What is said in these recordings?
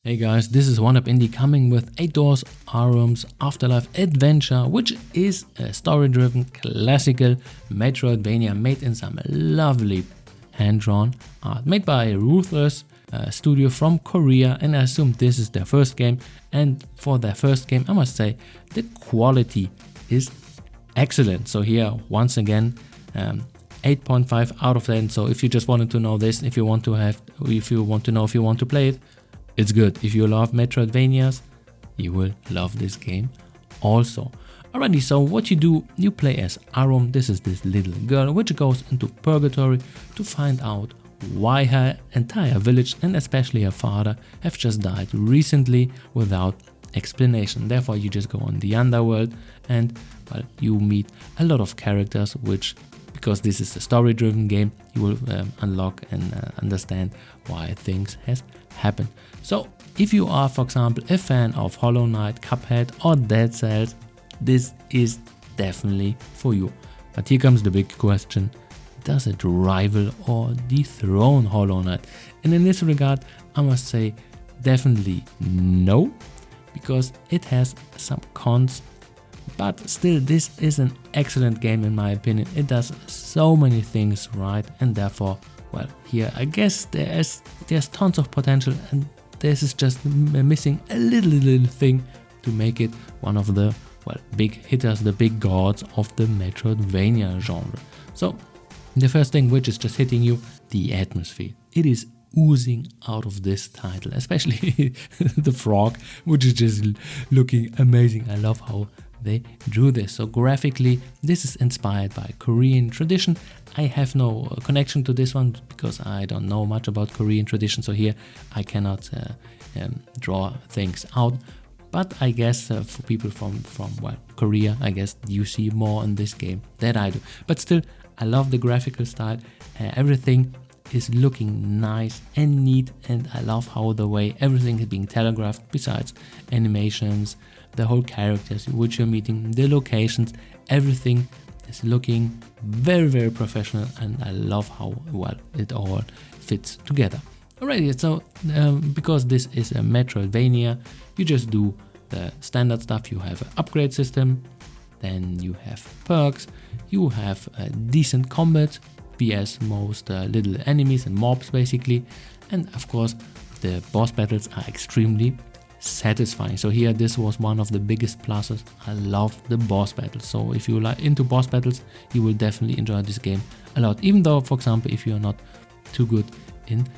Hey guys, this is One Up Indie coming with 8Doors Arum's Afterlife Adventure, which is a story-driven classical metroidvania made in some lovely hand-drawn art, made by Rootless Studio from Korea, and I assume this is their first game. And for their first game, I must say the quality is excellent. So here once again 8.5 out of 10. So if you just wanted to know this, if you want to know if you want to play it, it's good. If you love metroidvanias, you will love this game also. Alrighty, so what you do, you play as Arum. This is this little girl which goes into purgatory to find out why her entire village and especially her father have just died recently without explanation. Therefore you just go on the underworld and, well, you meet a lot of characters which, because this is a story-driven game, you will unlock and understand why things has happened. So if you are, for example, a fan of Hollow Knight, CUPHEAD or Dead Cells, this is definitely for you. But here comes the big question: does it rival or dethrone Hollow Knight? And in this regard, I must say definitely no, because it has some cons. But still, this is an excellent game in my opinion. It does so many things right, and therefore, well, here I guess there's tons of potential, and this is just missing a little thing to make it one of the, well, big hitters, the big gods of the metroidvania genre. So the first thing which is just hitting you, the atmosphere. It is oozing out of this title, especially the frog, which is just looking amazing. I love how they drew this. So graphically, this is inspired by Korean tradition. I have no connection to this one because I don't know much about Korean tradition, so here I cannot draw things out. But I guess for people from well, Korea, I guess you see more in this game than I do. But still, I love the graphical style. Everything is looking nice and neat, and I love how the way everything is being telegraphed, besides animations, the whole characters which you're meeting, the locations, everything is looking very professional, and I love how well it all fits together. Alrighty, so because this is a metroidvania, you just do the standard stuff. You have an upgrade system, then you have perks, you have a decent combat, vs most little enemies and mobs basically, and of course the boss battles are extremely satisfying. So here, this was one of the biggest pluses. I love the boss battles. So if you like into boss battles, you will definitely enjoy this game a lot, even though, for example, if you're not too good in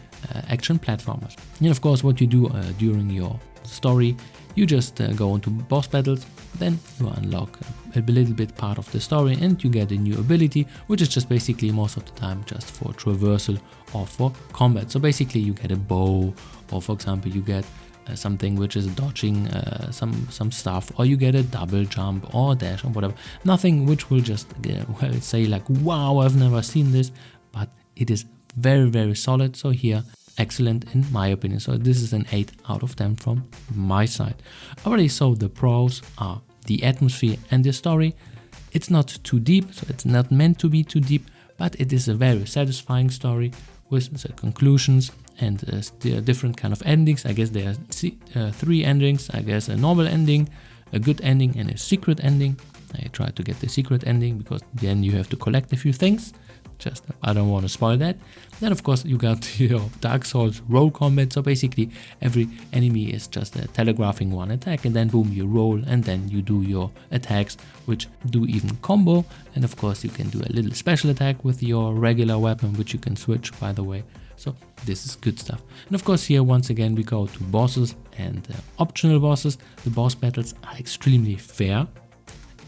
action platformers. And of course, what you do during your story, you just go into boss battles, then you unlock a little bit part of the story, and you get a new ability, which is just basically most of the time just for traversal or for combat. So basically you get a bow, or for example you get something which is dodging some stuff, or you get a double jump or dash or whatever. Nothing which will just well, say like, wow, I've never seen this, but it is very solid. So here, excellent in my opinion. So this is an 8 out of 10 from my side. Alrighty, so the pros are the atmosphere and the story. It's not too deep, so it's not meant to be too deep, but it is a very satisfying story with the conclusions and different kind of endings. I guess there are 3 endings. I guess a normal ending, a good ending, and a secret ending. I tried to get the secret ending because then you have to collect a few things. Just, I don't want to spoil that. Then of course you got your Dark Souls roll combat. So basically every enemy is just telegraphing one attack, and then boom, you roll, and then you do your attacks which do even combo. And of course you can do a little special attack with your regular weapon, which you can switch, by the way. So this is good stuff. And of course here once again we go to bosses and optional bosses. The boss battles are extremely fair,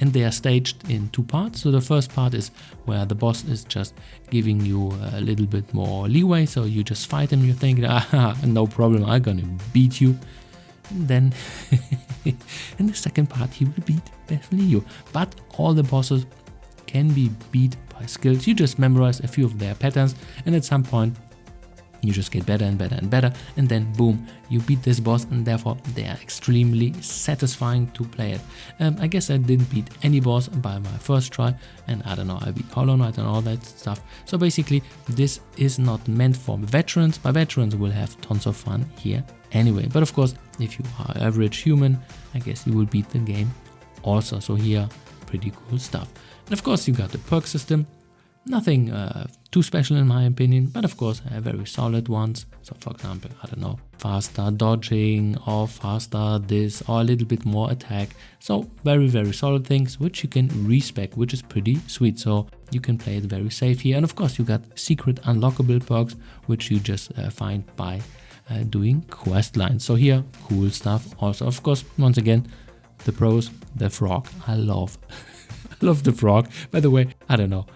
and they are staged in 2 parts. So the first part is where the boss is just giving you a little bit more leeway. So you just fight him, you think, no problem, I'm gonna beat you. And then in the second part he will beat definitely you. But all the bosses can be beat by skills. You just memorize a few of their patterns, and at some point you just get better and better, and then boom, you beat this boss, and therefore they are extremely satisfying to play it. I guess I didn't beat any boss by my first try, and I don't know, I beat Hollow Knight and all that stuff. So basically this is not meant for veterans, but veterans will have tons of fun here anyway. But of course, if you are average human, I guess you will beat the game also. So here, pretty cool stuff. And of course, you got the perk system. Nothing too special in my opinion, but of course very solid ones. So for example, I don't know, faster dodging or faster this or a little bit more attack. So very solid things which you can respec, which is pretty sweet. So you can play it very safe here. And of course you got secret unlockable perks which you just find by doing quest lines. So here, cool stuff. Also of course, once again, the pros, the frog. I love the frog. By the way, I don't know.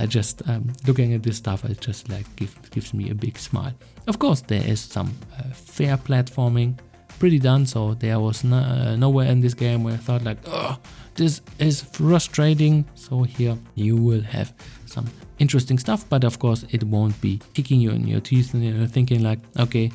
Just looking at this stuff, it just like gives me a big smile. Of course, there is some fair platforming, pretty done. So there was nowhere in this game where I thought like, oh, this is frustrating. So here you will have some interesting stuff, but of course it won't be kicking you in your teeth and you're thinking like, okay,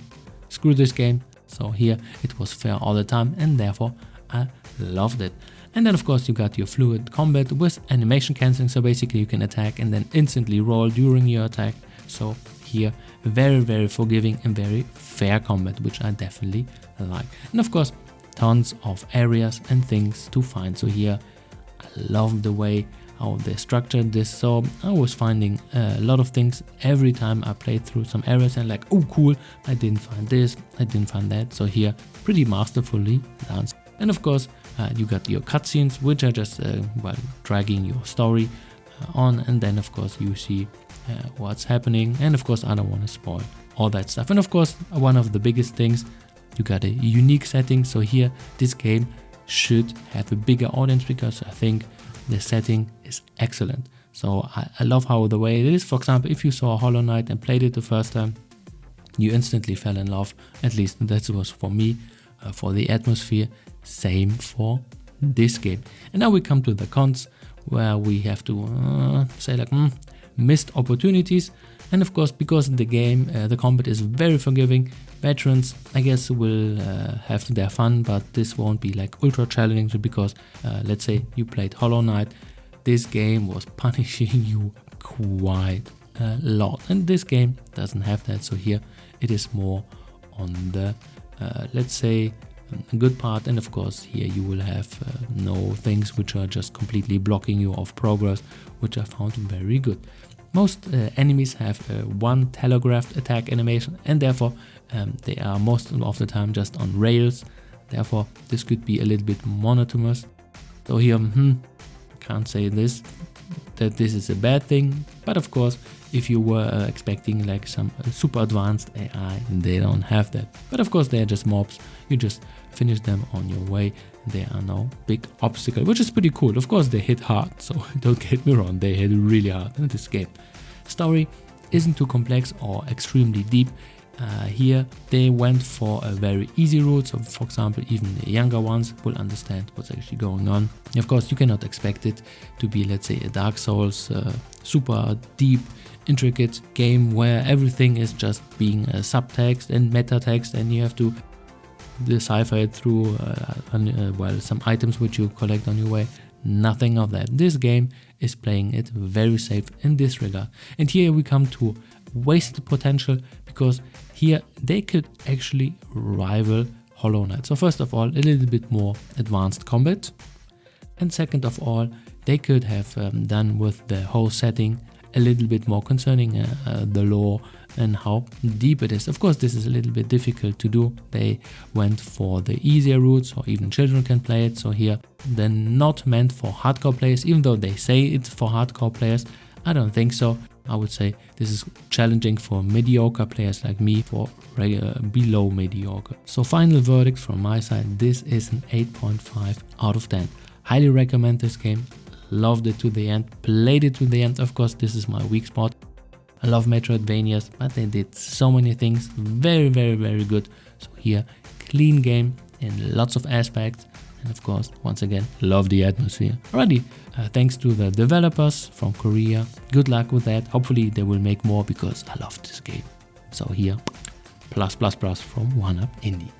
screw this game. So here it was fair all the time, and therefore I loved it. And then of course you got your fluent combat with animation cancelling, so basically you can attack and then instantly roll during your attack. So here very forgiving and very fair combat, which I definitely like. And of course tons of areas and things to find. So here I love the way how they structured this. So I was finding a lot of things every time I played through some areas and like, oh cool, I didn't find this, I didn't find that. So here pretty masterfully done. And of course you got your cutscenes, which are just dragging your story on, and then of course you see what's happening. And of course I don't want to spoil all that stuff. And of course one of the biggest things, you got a unique setting. So here this game should have a bigger audience because I think the setting is excellent. So I love how the way it is. For example, if you saw Hollow Knight and played it the first time, you instantly fell in love. At least that was for me, for the atmosphere. Same for this game. And now we come to the cons, where we have to say like missed opportunities. And of course, because the game, the combat is very forgiving, veterans I guess will have their fun, but this won't be like ultra challenging because let's say you played Hollow Knight, this game was punishing you quite a lot, and this game doesn't have that. So here it is more on the let's say a good part. And of course here you will have no things which are just completely blocking you of progress, which I found very good. Most enemies have one telegraphed attack animation, and therefore they are most of the time just on rails. Therefore this could be a little bit monotonous. So here can't say that this is a bad thing, but of course if you were expecting like some super advanced AI, they don't have that. But of course they are just mobs, you just finish them on your way. There are no big obstacle, which is pretty cool. Of course they hit hard, so don't get me wrong, they hit really hard in this game. Story isn't too complex or extremely deep. Here they went for a very easy route, so for example even the younger ones will understand what's actually going on. Of course you cannot expect it to be, let's say, a Dark Souls super deep intricate game where everything is just being subtext and meta text and you have to decipher it through well, some items which you collect on your way. Nothing of that. This game is playing it very safe in this regard. And here we come to wasted potential, because here they could actually rival Hollow Knight. So first of all, a little bit more advanced combat, and second of all, they could have done with the whole setting a little bit more concerning the lore and how deep it is. Of course this is a little bit difficult to do. They went for the easier routes, or even children can play it. So here they're not meant for hardcore players, even though they say it's for hardcore players. I don't think so. I would say this is challenging for mediocre players like me, for below mediocre. So final verdict from my side, this is an 8.5 out of 10. Highly recommend this game. Loved it to the end, played it to the end. Of course this is my weak spot. I love metroidvanias, but they did so many things very good. So here, clean game in lots of aspects, and of course once again love the atmosphere. Alrighty, thanks to the developers from Korea. Good luck with that. Hopefully they will make more, because I love this game. So here, plus from 1UP Indie.